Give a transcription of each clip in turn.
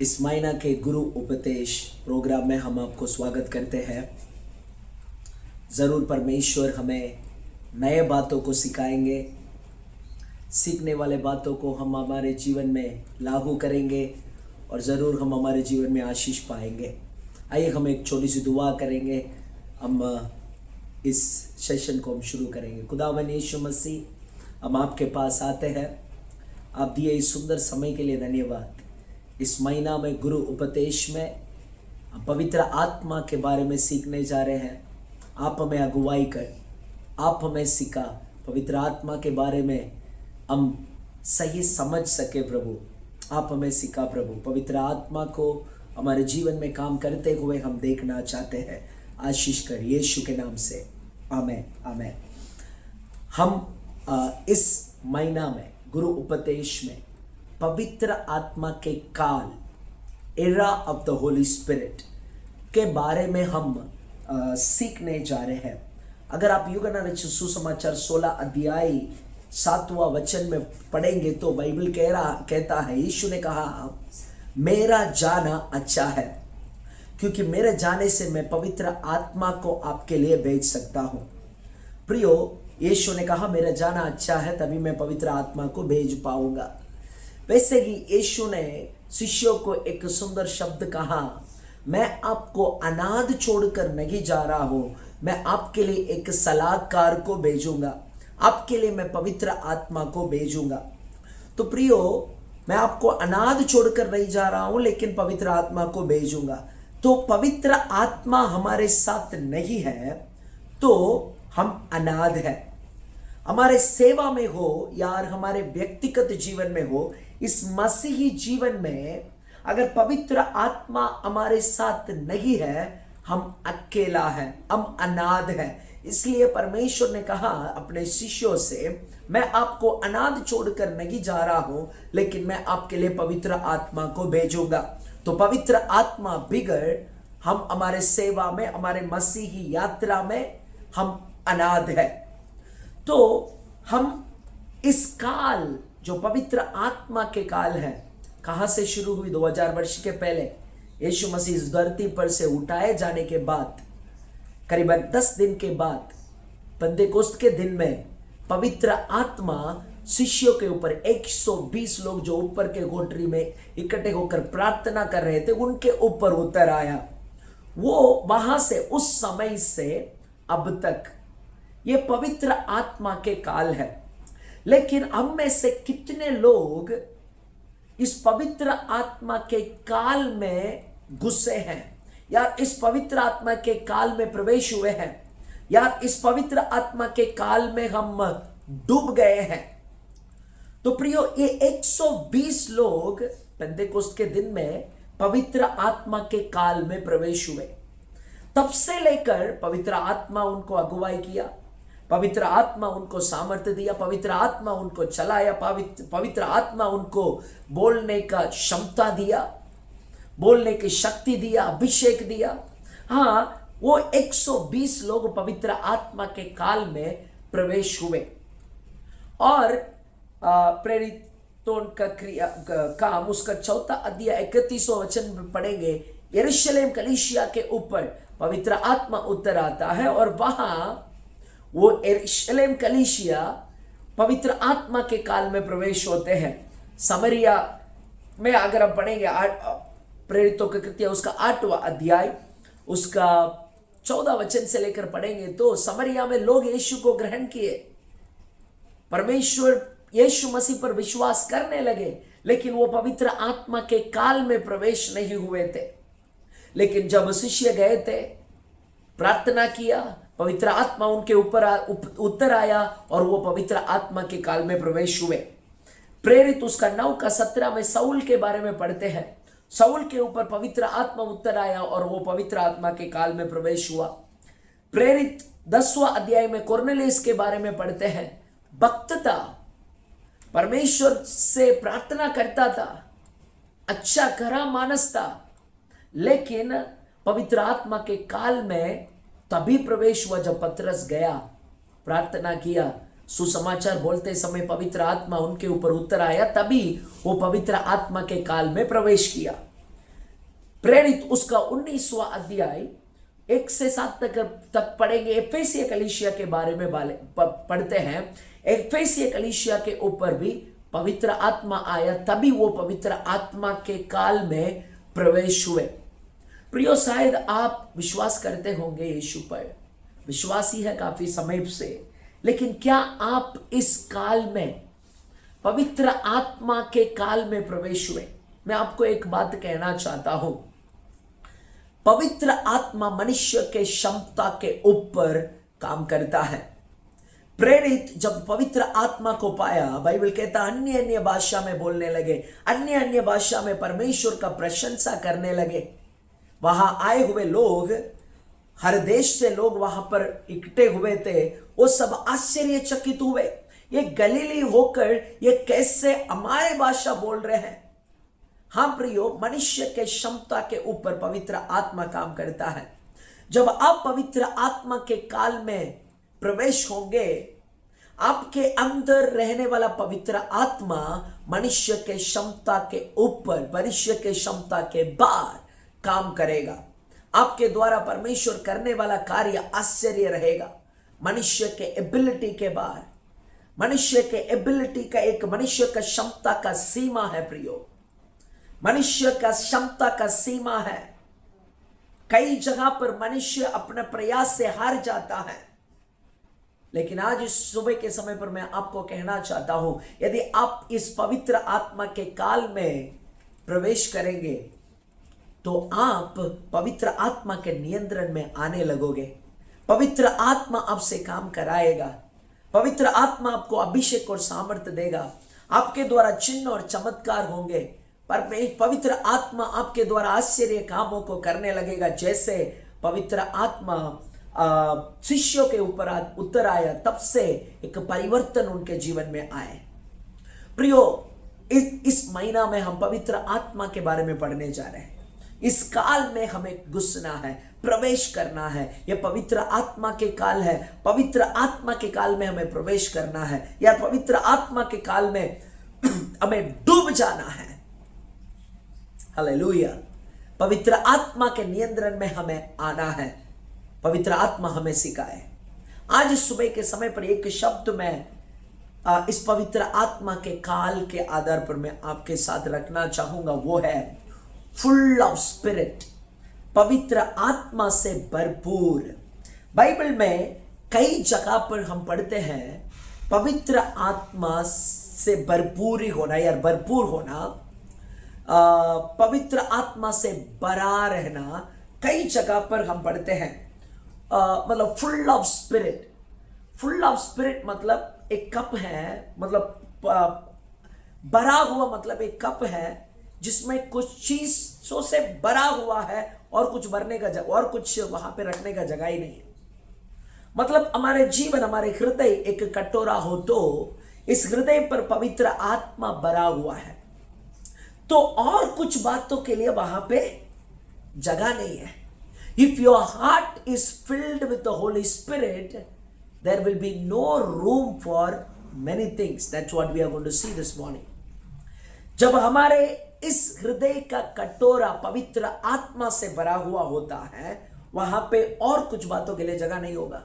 इस महीना के गुरु उपदेश प्रोग्राम में हम आपको स्वागत करते हैं। ज़रूर परमेश्वर हमें नए बातों को सिखाएंगे, सीखने वाले बातों को हम हमारे जीवन में लागू करेंगे और ज़रूर हम हमारे जीवन में आशीष पाएंगे। आइए हम एक छोटी सी दुआ करेंगे। हम इस सेशन को हम शुरू करेंगे। खुदावन यीशु मसीह, हम आपके पास आते हैं। आप दिए इस सुंदर समय के लिए धन्यवाद। इस महीना में गुरु उपदेश में हम पवित्र आत्मा के बारे में सीखने जा रहे हैं। आप हमें अगुवाई कर, आप हमें सिखा, पवित्र आत्मा के बारे में हम सही समझ सके प्रभु। आप हमें सिखा प्रभु। पवित्र आत्मा को हमारे जीवन में काम करते हुए हम देखना चाहते हैं। आशीष कर यीशु के नाम से, आमेन आमेन। हम इस महीना में गुरु उपदेश में पवित्र आत्मा के काल, era of the Holi spirit के बारे में हम सीखने जा रहे हैं। अगर आप यूहन्ना रचित सुसमाचार 16 अध्याय 7वां वचन में पढ़ेंगे तो बाइबल कहता है, यीशु ने कहा, मेरा जाना अच्छा है क्योंकि मेरे जाने से मैं पवित्र आत्मा को आपके लिए भेज सकता हूँ। प्रियो, यीशु ने कहा मेरा जाना अच्छा है, तभी मैं पवित्र आत्मा को भेज पाऊंगा। वैसे ही यीशु ने शिष्यों को एक सुंदर शब्द कहा, मैं आपको अनाथ छोड़कर नहीं जा रहा हूं, मैं आपके लिए एक सलाहकार को भेजूंगा, आपके लिए मैं पवित्र आत्मा को भेजूंगा। तो प्रियो, मैं आपको अनाथ छोड़कर नहीं जा रहा हूं, लेकिन पवित्र आत्मा को भेजूंगा। तो पवित्र आत्मा हमारे साथ नहीं है तो हम अनाथ है। हमारे सेवा में हो या हमारे व्यक्तिगत जीवन में हो, इस मसीही जीवन में अगर पवित्र आत्मा हमारे साथ नहीं है, हम अकेला है, हम अनाथ है। इसलिए परमेश्वर ने कहा अपने शिष्यों से, मैं आपको अनाथ छोड़कर नहीं जा रहा हूं, लेकिन मैं आपके लिए पवित्र आत्मा को भेजूंगा। तो पवित्र आत्मा बिगड़ हम हमारे सेवा में, हमारे मसीही यात्रा में हम अनाथ है। तो हम इस काल जो पवित्र आत्मा के काल है, कहां से शुरू हुई? 2000 वर्ष के पहले यीशु मसीह इस धरती पर से उठाए जाने के बाद करीबन 10 दिन के बाद पेंतेकोस्त के दिन में पवित्र आत्मा शिष्यों के ऊपर 120 लोग जो ऊपर के कोठरी में इकट्ठे होकर प्रार्थना कर रहे थे, उनके ऊपर उतर आया। वो वहां से उस समय से अब तक ये पवित्र आत्मा के काल है। लेकिन हम में से कितने लोग इस पवित्र आत्मा के काल में घुसे हैं, या इस पवित्र आत्मा के काल में प्रवेश हुए हैं, या इस पवित्र आत्मा के काल में हम डूब गए हैं? तो प्रियो, ये 120 लोग पेंतेकोस्त के दिन में पवित्र आत्मा के काल में प्रवेश हुए। तब से लेकर पवित्र आत्मा उनको अगुवाई किया, पवित्र आत्मा उनको सामर्थ्य दिया, पवित्र आत्मा उनको चलाया, पवित्र आत्मा उनको बोलने का क्षमता दिया, बोलने की शक्ति दिया, अभिषेक दिया। हाँ, वो 120 लोग पवित्र आत्मा के काल में प्रवेश हुए। और प्रेरितों का काम उसका 4 अध्याय 31वां वचन में पढ़ेंगे। यरूशलेम कलीसिया के ऊपर पवित्र आत्मा उतर आता है और वहां वो यरूशलेम कलीसिया पवित्र आत्मा के काल में प्रवेश होते हैं। समरिया में अगर हम पढ़ेंगे प्रेरितों के कृत्य उसका 8वां अध्याय उसका 14 वचन से लेकर पढ़ेंगे तो समरिया में लोग यीशु को ग्रहण किए, परमेश्वर यीशु मसीह पर विश्वास करने लगे, लेकिन वो पवित्र आत्मा के काल में प्रवेश नहीं हुए थे। लेकिन जब शिष्य गए थे, प्रार्थना किया, पवित्र आत्मा उनके ऊपर उतर आया और वो पवित्र आत्मा के काल में प्रवेश हुए। प्रेरित उसका 9 का 17 में साउल के बारे में पढ़ते हैं। साउल के ऊपर पवित्र आत्मा उतर आया और वो पवित्र आत्मा के काल में प्रवेश हुआ। प्रेरित 10वां अध्याय में कुरनेलियुस के बारे में पढ़ते हैं। भक्त था, परमेश्वर से प्रार्थना करता था, अच्छा खरा मानस था, लेकिन पवित्र आत्मा के काल में तभी प्रवेश हुआ जब पतरस गया, प्रार्थना किया, सुसमाचार बोलते समय पवित्र आत्मा उनके ऊपर उतर आया, तभी वो पवित्र आत्मा के काल में प्रवेश किया। प्रेरित उसका 19वां अध्याय 1 से 7 तक पढ़ेंगे। एफेसिया कलीसिया के बारे में पढ़ते हैं। एफेसिया कलीसिया के ऊपर भी पवित्र आत्मा आया, तभी वो पवित्र आत्मा के काल में प्रवेश हुए। प्रियो, शायद आप विश्वास करते होंगे यीशु पर, विश्वासी है काफी समय से, लेकिन क्या आप इस काल में पवित्र आत्मा के काल में प्रवेश हुए? मैं आपको एक बात कहना चाहता हूं, पवित्र आत्मा मनुष्य के क्षमता के ऊपर काम करता है। प्रेरित जब पवित्र आत्मा को पाया, बाइबल कहता अन्य अन्य भाषा में बोलने लगे, अन्य अन्य भाषा में परमेश्वर का प्रशंसा करने लगे। वहां आए हुए लोग, हर देश से लोग वहां पर इकट्ठे हुए थे, वो सब आश्चर्यचकित हुए, ये गलीली होकर ये कैसे हमारे भाषा बोल रहे हैं। हाँ प्रियो, मनुष्य के क्षमता के ऊपर पवित्र आत्मा काम करता है। जब आप पवित्र आत्मा के काल में प्रवेश होंगे, आपके अंदर रहने वाला पवित्र आत्मा मनुष्य के क्षमता के ऊपर, मनुष्य के क्षमता के बाहर काम करेगा। आपके द्वारा परमेश्वर करने वाला कार्य आश्चर्य रहेगा। मनुष्य के एबिलिटी के बाहर, मनुष्य के एबिलिटी का एक, मनुष्य का क्षमता का सीमा है प्रियो, मनुष्य का क्षमता का सीमा है। कई जगह पर मनुष्य अपने प्रयास से हार जाता है, लेकिन आज इस सुबह के समय पर मैं आपको कहना चाहता हूं, यदि आप इस पवित्र आत्मा के काल में प्रवेश करेंगे तो आप पवित्र आत्मा के नियंत्रण में आने लगोगे। पवित्र आत्मा आपसे काम कराएगा। पवित्र आत्मा आपको अभिषेक और सामर्थ्य देगा। आपके द्वारा चिन्ह और चमत्कार होंगे। पर पवित्र आत्मा आपके द्वारा आश्चर्य कामों को करने लगेगा। जैसे पवित्र आत्मा शिष्यों के ऊपर उतर आया, तब से एक परिवर्तन उनके जीवन में आए। प्रियो, इस महीना में हम पवित्र आत्मा के बारे में पढ़ने जा रहे हैं। इस काल में हमें घुसना है, प्रवेश करना है। यह पवित्र आत्मा के काल है। पवित्र आत्मा के काल में हमें प्रवेश करना है, या पवित्र आत्मा के काल में हमें डूब जाना है। हालेलुया। पवित्र आत्मा के नियंत्रण में हमें आना है। पवित्र आत्मा हमें सिखाए। आज सुबह के समय पर एक शब्द में इस पवित्र आत्मा के काल के आधार पर मैं आपके साथ रखना चाहूंगा, वो है फुल ऑफ स्पिरिट, पवित्र आत्मा से भरपूर। बाइबल में कई जगह पर हम पढ़ते हैं पवित्र आत्मा से भरपूर होना, या भरपूर होना, पवित्र आत्मा से भरा रहना। कई जगह पर हम पढ़ते हैं मतलब full of spirit. Full of spirit मतलब एक कप है, मतलब भरा हुआ, मतलब एक कप है जिसमें कुछ चीजों से भरा हुआ है और कुछ भरने का जगह, और कुछ वहां पे रखने का जगह ही नहीं है। मतलब हमारे जीवन, हमारे हृदय एक कटोरा हो, तो इस हृदय पर पवित्र आत्मा भरा हुआ है, तो और कुछ बातों के लिए वहां पे जगह नहीं है। If your heart is filled with the Holy Spirit, there will be no room for many things. That's what we are going to see this morning. जब हमारे इस हृदय का कटोरा पवित्र आत्मा से भरा हुआ होता है, वहां पे और कुछ बातों के लिए जगह नहीं होगा।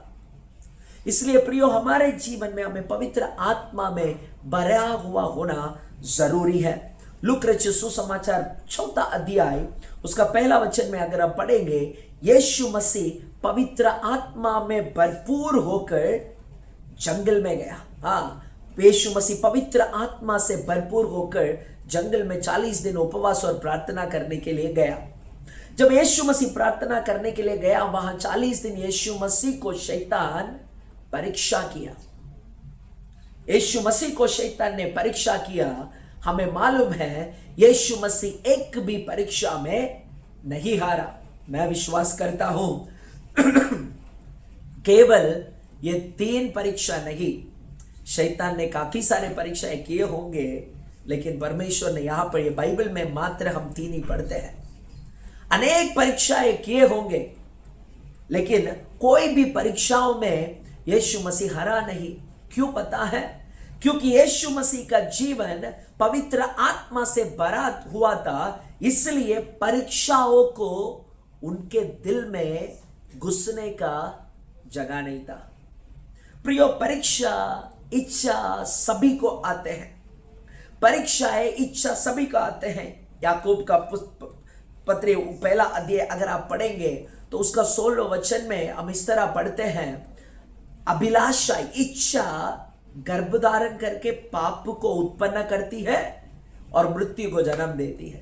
इसलिए प्रियो, हमारे जीवन में हमें पवित्र आत्मा में भरा हुआ होना जरूरी है। लूका रचित सुसमाचार 4 अध्याय उसका पहला वचन में अगर आप पढ़ेंगे, यीशु मसीह पवित्र आत्मा में भरपूर होकर जंगल में गया। हाँ, यीशु मसीह पवित्र आत्मा से भरपूर होकर जंगल में 40 दिन उपवास और प्रार्थना करने के लिए गया। जब यीशु मसीह प्रार्थना करने के लिए गया, वहां 40 दिन यीशु मसीह को शैतान परीक्षा किया। यीशु मसीह को शैतान ने परीक्षा किया। हमें मालूम है यीशु मसीह एक भी परीक्षा में नहीं हारा। मैं विश्वास करता हूं केवल ये 3 परीक्षा नहीं, शैतान ने काफी सारे परीक्षाएं किए होंगे, लेकिन परमेश्वर ने यहां पर, ये बाइबल में मात्र हम 3 ही पढ़ते हैं। अनेक परीक्षाएं किए होंगे, लेकिन कोई भी परीक्षाओं में यीशु मसीह हारा नहीं। क्यों पता है? क्योंकि यीशु मसीह का जीवन पवित्र आत्मा से भरा हुआ था, इसलिए परीक्षाओं को उनके दिल में घुसने का जगह नहीं था। प्रियो, परीक्षा इच्छा सभी को आते हैं, परीक्षाएं इच्छा सभी को आते हैं। याकूब का पत्र पहला अध्याय अगर आप पढ़ेंगे तो उसका 16 वचन में हम इस तरह पढ़ते हैं, अभिलाषा इच्छा गर्भधारण करके पाप को उत्पन्न करती है और मृत्यु को जन्म देती है।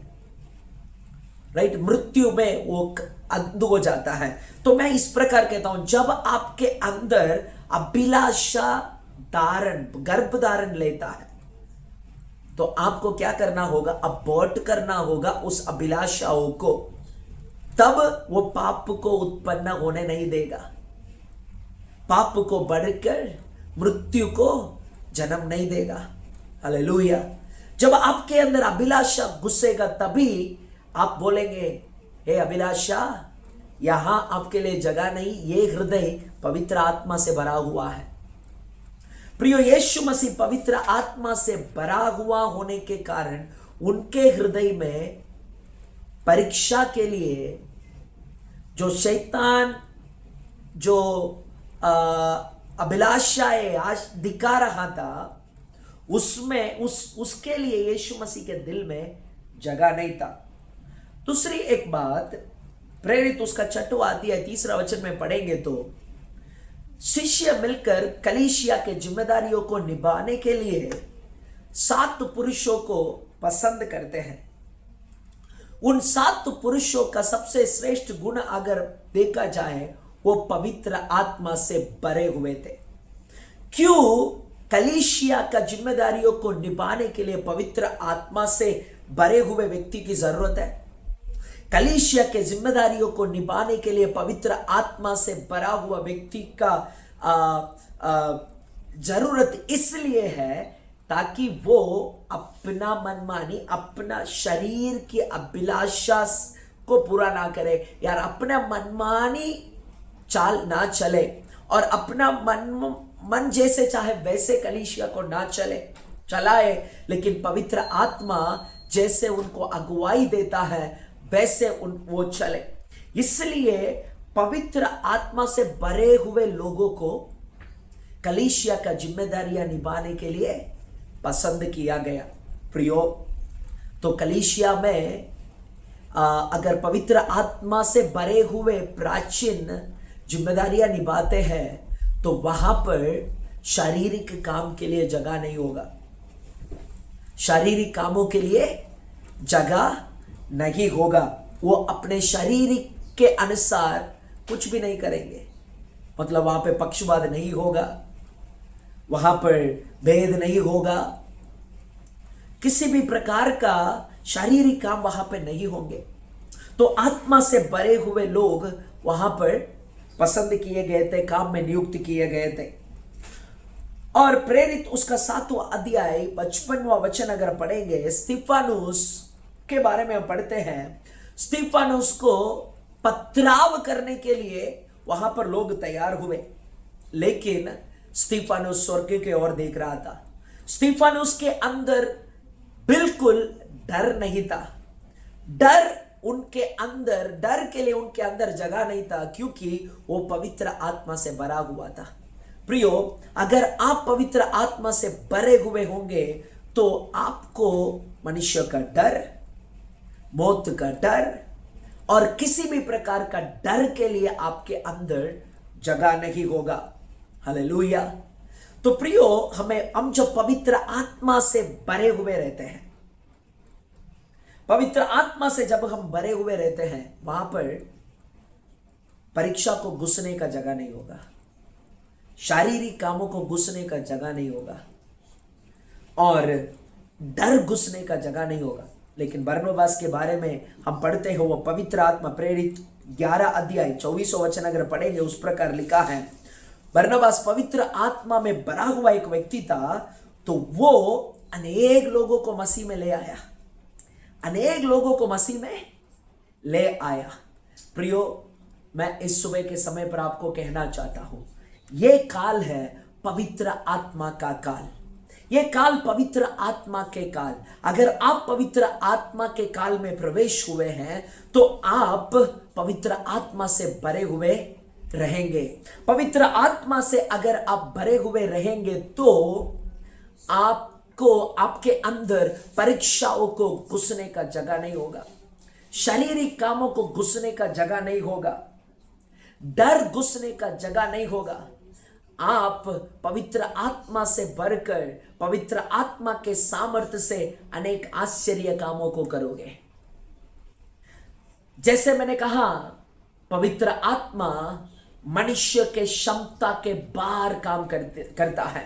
राइट, मृत्यु में वो अंध हो जाता है। तो मैं इस प्रकार कहता हूं, जब आपके अंदर अभिलाषा धारण गर्भधारण लेता है तो आपको क्या करना होगा, अबॉर्ट करना होगा उस अभिलाषाओं को, तब वो पाप को उत्पन्न होने नहीं देगा, पाप को बढ़कर मृत्यु को जन्म नहीं देगा। हालेलुया। जब आपके अंदर अभिलाषा घुसेगा तभी आप बोलेंगे, हे अभिलाषा, यहां आपके लिए जगह नहीं, ये हृदय पवित्र आत्मा से भरा हुआ है। प्रियो, यीशु मसीह पवित्र आत्मा से भरा हुआ होने के कारण उनके हृदय में परीक्षा के लिए जो शैतान जो अभिलाषाएं आज दिखा रहा था, उसमें उसके लिए यीशु मसीह के दिल में जगह नहीं था। दूसरी एक बात, प्रेरित उसका 6वां अध्याय 3 वचन में पढ़ेंगे तो शिष्य मिलकर कलीसिया के जिम्मेदारियों को निभाने के लिए 7 पुरुषों को पसंद करते हैं। उन 7 पुरुषों का सबसे श्रेष्ठ गुण अगर देखा जाए, वो पवित्र आत्मा से भरे हुए थे। क्यों कलीसिया का जिम्मेदारियों को निभाने के लिए पवित्र आत्मा से भरे हुए व्यक्ति की जरूरत है? कलीसिया के जिम्मेदारियों को निभाने के लिए पवित्र आत्मा से भरा हुआ व्यक्ति का जरूरत इसलिए है ताकि वो अपना मनमानी, अपना शरीर की अभिलाषा को पूरा ना करे। यार, अपना मनमानी चाल ना चले और अपना मन जैसे चाहे वैसे कलीसिया को ना चलाए, लेकिन पवित्र आत्मा जैसे उनको अगुवाई देता है वैसे वो चले। इसलिए पवित्र आत्मा से भरे हुए लोगों को कलीसिया का जिम्मेदारियां निभाने के लिए पसंद किया गया। प्रियो, तो कलीसिया में अगर पवित्र आत्मा से भरे हुए प्राचीन जिम्मेदारियां निभाते हैं तो वहां पर शारीरिक काम के लिए जगह नहीं होगा, शारीरिक कामों के लिए जगह नहीं होगा। वो अपने शरीर के अनुसार कुछ भी नहीं करेंगे, मतलब वहां पे पक्षपात नहीं होगा, वहां पर भेद नहीं होगा, किसी भी प्रकार का शारीरिक काम वहां पे नहीं होंगे। तो आत्मा से भरे हुए लोग वहां पर पसंद किए गए थे, काम में नियुक्त किए गए थे। और प्रेरित उसका 7वां अध्याय 55वां वचन अगर पढ़ेंगे, स्तिफानुस के बारे में हम पढ़ते हैं। स्तिफानुस को पथराव करने के लिए वहां पर लोग तैयार हुए, लेकिन स्तिफानुस स्वर्ग की ओर देख रहा था। स्तिफानुस के अंदर बिल्कुल डर नहीं था, डर के लिए उनके अंदर जगह नहीं था, क्योंकि वो पवित्र आत्मा से भरा हुआ था। प्रियो, अगर आप पवित्र आत्मा से भरे हुए होंगे तो आपको मनुष्य का डर, मौत का डर और किसी भी प्रकार का डर के लिए आपके अंदर जगह नहीं होगा। हालेलुया। तो प्रियो, हम जब पवित्र आत्मा से भरे हुए रहते हैं, पवित्र आत्मा से जब हम भरे हुए रहते हैं, वहां पर परीक्षा को घुसने का जगह नहीं होगा, शारीरिक कामों को घुसने का जगह नहीं होगा और डर घुसने का जगह नहीं होगा। लेकिन बरनबास के बारे में हम पढ़ते हैं, वो पवित्र आत्मा प्रेरित 11 अध्याय 24 वचन अगर पढ़ेंगे, उस प्रकार लिखा है, बरनबास पवित्र आत्मा में भरा हुआ एक व्यक्ति था, तो वो अनेक लोगों को मसीह में ले आया, अनेक लोगों को मसीह में ले आया। प्रियो, मैं इस सुबह के समय पर आपको कहना चाहता हूं, यह काल है पवित्र आत्मा का काल, ये काल पवित्र आत्मा के काल। अगर आप पवित्र आत्मा के काल में प्रवेश हुए हैं तो आप पवित्र आत्मा से भरे हुए रहेंगे। पवित्र आत्मा से अगर आप भरे हुए रहेंगे तो आपको आपके अंदर परीक्षाओं को घुसने का जगह नहीं होगा, शारीरिक कामों को घुसने का जगह नहीं होगा, डर घुसने का जगह नहीं होगा। आप पवित्र आत्मा से भरकर पवित्र आत्मा के सामर्थ्य से अनेक आश्चर्य कामों को करोगे। जैसे मैंने कहा, पवित्र आत्मा मनुष्य के क्षमता के बाहर काम करता है।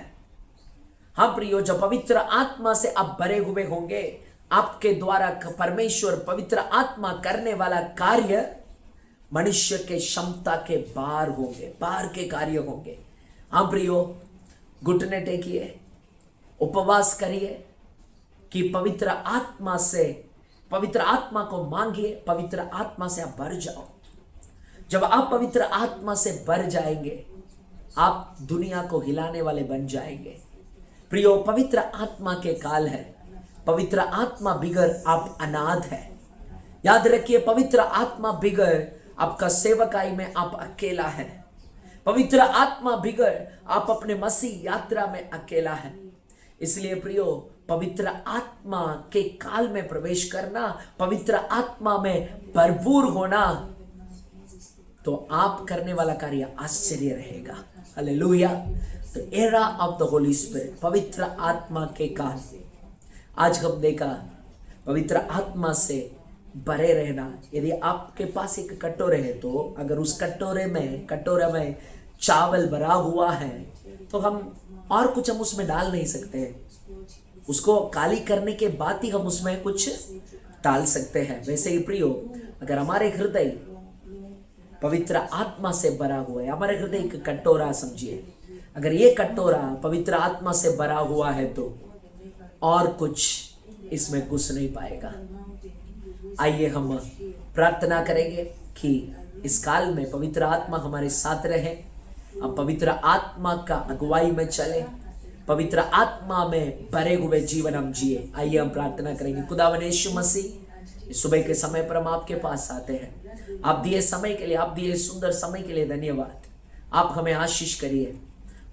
हाँ प्रियो, जब पवित्र आत्मा से आप भरे हुए होंगे, आपके द्वारा परमेश्वर पवित्र आत्मा करने वाला कार्य मनुष्य के क्षमता के बाहर होंगे, बाहर के कार्य होंगे। हाँ प्रियो, घुटने टेकिए, उपवास करिए कि पवित्र आत्मा को मांगिए, पवित्र आत्मा से आप भर जाओ। जब आप पवित्र आत्मा से भर जाएंगे, आप दुनिया को हिलाने वाले बन जाएंगे। प्रियो, पवित्र आत्मा के काल है। पवित्र आत्मा बिगर आप अनाथ है। याद रखिए, पवित्र आत्मा बिगर आपका सेवकाई में आप अकेला है। पवित्र आत्मा बिगर आप अपने मसीह यात्रा में अकेला है। इसलिए प्रियो, पवित्र आत्मा के काल में प्रवेश करना, पवित्र आत्मा में भरपूर होना, तो आप करने वाला कार्य आश्चर्य रहेगा। हालेलुया। तो era of the Holi spirit, पवित्र आत्मा के काल। आज हम देखा पवित्र आत्मा से भरे रहना। यदि आपके पास एक कटोरे है तो अगर उस कटोरे में चावल भरा हुआ है तो हम और कुछ उसमें डाल नहीं सकते हैं। उसको खाली करने के बाद ही हम उसमें कुछ डाल सकते हैं। वैसे ही प्रियो, अगर हमारे हृदय पवित्र आत्मा से भरा हुआ है, हमारे हृदय एक कटोरा समझिए, अगर ये कटोरा पवित्र आत्मा से भरा हुआ है तो और कुछ इसमें घुस नहीं पाएगा। आइए हम प्रार्थना करेंगे कि इस काल में पवित्र आत्मा हमारे साथ रहे, हम पवित्र आत्मा का अगुवाई में चले, पवित्र आत्मा में भरे हुए जीवन हम जिए। आइए हम प्रार्थना करेंगे। खुदावन यीशु मसीह, इस सुबह के समय पर हम आपके पास आते हैं। आप दिए समय के लिए, आप दिए सुंदर समय के लिए धन्यवाद। आप हमें आशीष करिए।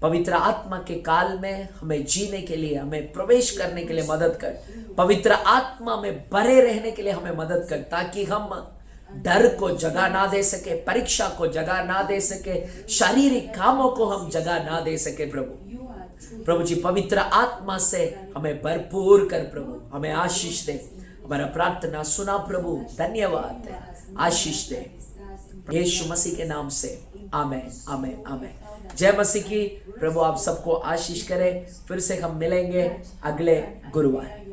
पवित्र आत्मा के काल में हमें जीने के लिए, हमें प्रवेश करने के लिए मदद कर। पवित्र आत्मा में भरे रहने के लिए हमें मदद कर, ताकि हम डर को जगह ना दे सके, परीक्षा को जगह ना दे सके, शारीरिक कामों को हम जगह ना दे सके। प्रभु जी, पवित्र आत्मा से हमें भरपूर कर प्रभु, हमें आशीष दे। हमारा प्रार्थना सुना प्रभु, धन्यवाद, आशीष दे यीशु मसीह के नाम से। आमेन, आमेन, आमेन। जय मसीह की। प्रभु आप सबको आशीष करे। फिर से हम मिलेंगे अगले गुरुवार।